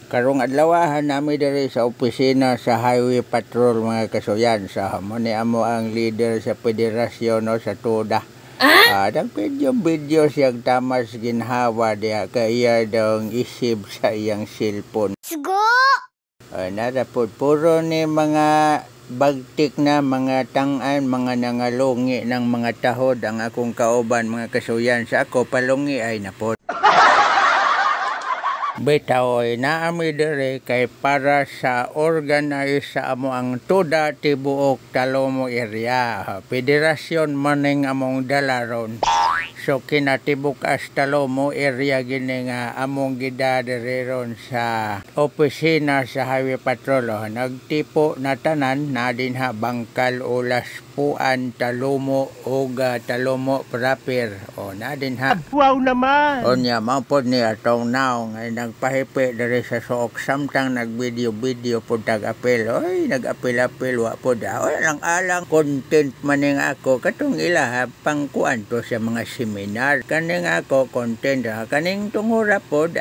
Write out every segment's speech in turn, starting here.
Karong adlawahan nami diri sa opisina sa Highway Patrol mga kasuyan sa mo ni amo ang leader sa federasyon no, sa TUDA. Nag-video siyang tamas ginhawa diha kaya daw isip sa iyang cellphone. Sugo! Narapod puro ni mga bagtik na mga tangan, mga nangalungi ng mga tahod ang akong kauban mga kasuyan. Sa ako palungi ay napod. Bitaw ay naami diri kay para sa organize sa amo ang TUDA tibuok Talomo area. Federasyon maning among dalaron. So kinatibuk as Talomo area gini nga among gida diri ron sa opisina sa Highway Patrol. Nagtipo na tanan na dinha Bangkal, Ulas, Puan, Talomo ug Talomo proper. Na dinha. Wow naman. Onya maupod ni atong now nga nagpahipi diri sa suok samtang nagvideo pud tag-apel. Oy, nag-apel-apel wa pud. Lang alang content maning ako katong ilaha pangkuan to sa mga seminar. Kaning ako content kaning tungura pod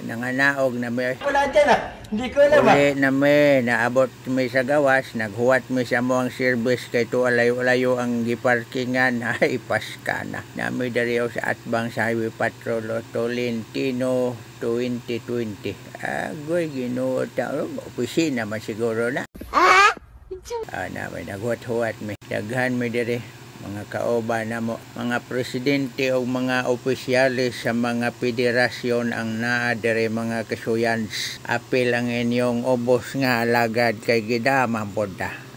nanganaog na may. Wala dyan Hindi ko alam Uli na may naabot mi sa gawas, naghuwat mi sa mo ang service kay to alayo-alayo ang giparkingan ay paska na. Nami dari sa atbang sa Highway Patrol Tolentino 2020. Agoy Ginoo ta opisina man siguro na. Namin naghuwat-huwat mi. Daghan mi diri mga kaoban na mo, mga presidente o mga opisyalis sa mga federasyon ang naa diri mga kasuyans. Apil ang inyong ubos nga alagad kay gidamang podda.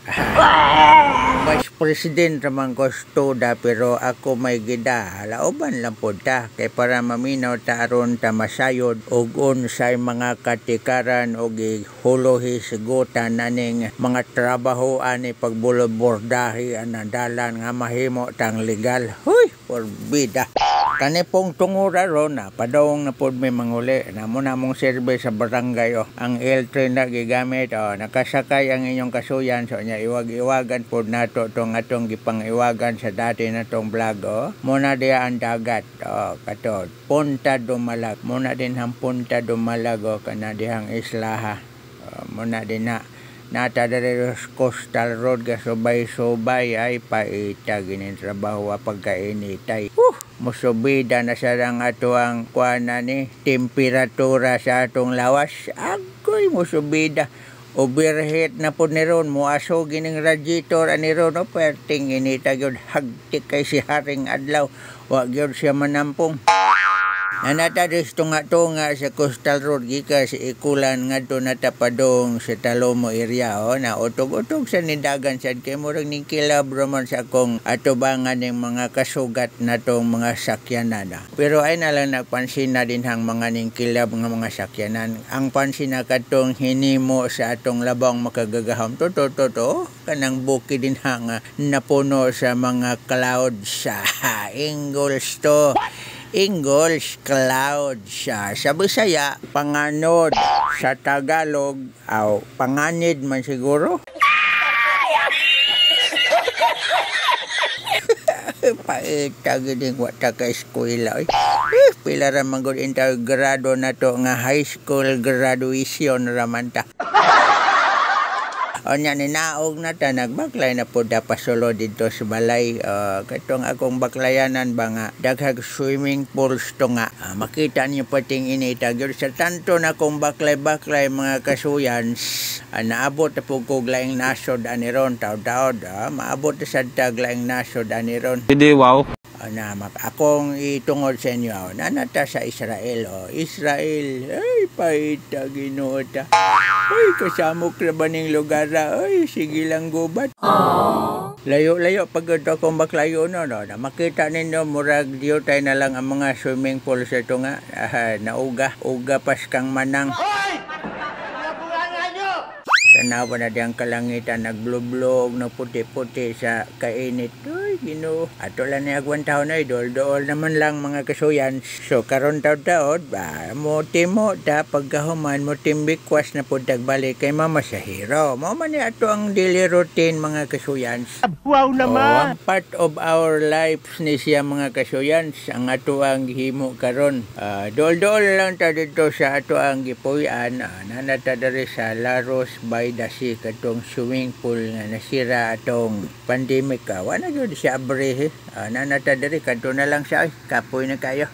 Vice President ramang ko TUDA pero ako may gida laoban lang po ta kay para maminaw ta aron ta masayod og unsay mga katikaran og huluhi sigutan naning mga trabaho ani pagbulod-bordahi anadalan nga mahimo tang legal. Huy, forbida. Kani pong tungura ron padawong na pod may manguli namo namong service sa barangay ang L3 na gigamit nakasakay ang inyong kasuyan so nya iwag-iwagan pod nato tong atong gipang-iwagan sa dati natong vlog muna diya ang dagat katod Punta Dumalag muna din ang Punta Dumalag kana dihang islaha muna din na nata diri coastal road ga subay-subay ay paita ginin trabaho pagkainitay. Musubida na sa lang ato ang kuana ni temperatura sa atong lawas. Agoy musubida. Overheat na po ni ron. Muaso gining radiator ani ron. Perting inita gyud hagtik kay si Haring Adlaw. Wa gyud siya manampong. Nanata disto nga sa coastal road gika si ikulan ngadto natapadong sa Talomo area na utog-utog sa nidagan sad kay murag ning kilabro man sa akong atubangan ning mga kasugat natong mga sakyanan. Pero ay nalang nagpansin na din hang mga ning kilab nga mga sakyanan. Ang pansin na katong hinimo sa atong labang makagagahom to kanang buki din hang napuno sa mga clouds sa Ingalls to. Ingalls Cloud siya. Sa Bisaya, panganod. Sa Tagalog, panganid man siguro. Paita gining wata ka eskwela. Pila ra man gud intergrado na to nga high school graduation raman ta. Onya ni naog na ta nagbaklay na po da pasolo dito sa balay katong akong baklayanan ba nga daghag swimming pools to nga makita niyo pating inita gyud sa tanto na kong baklay mga kasuyans naabot na po kog laing nasod ani ron taod-taod maabot sa taglaing nasod ani ron. Hindi wow. Akong itungod sa inyo nanata sa Israel Israel ay paita Ginoo ta ay kasamok na ba ning lugar ay sige lang gubat. Layo-layo pag ito akong baklayo na makita ninyo murag diyo tayo na lang ang mga swimming pool sa ito nga nauga pas kang manang. Tanawa na diyang kalangitan, nagblog-blog, nagputi-puti sa kainit. Uy, Ginoo. Ato lang ni agwan taon na idol-dool naman lang mga kasuyan. So karon taon-taon, mo timo ta pagkahuman mo timbikwas na pud tagbalik kay Mama sa hero. Mao man ni ato ang daily routine mga kasuyan. Wow Ang naman. part of our lives ni siya mga kasuyan ang ato ang himo karon. Dol-dol lang ta dito sa ato ang gipuy-an. Nanata diri sa Laros by the Sea katong swimming pool nga nasira atong pandemic. Wala gyud siya abre. Nanata diri kadto na lang siya. Kapoy na kayo.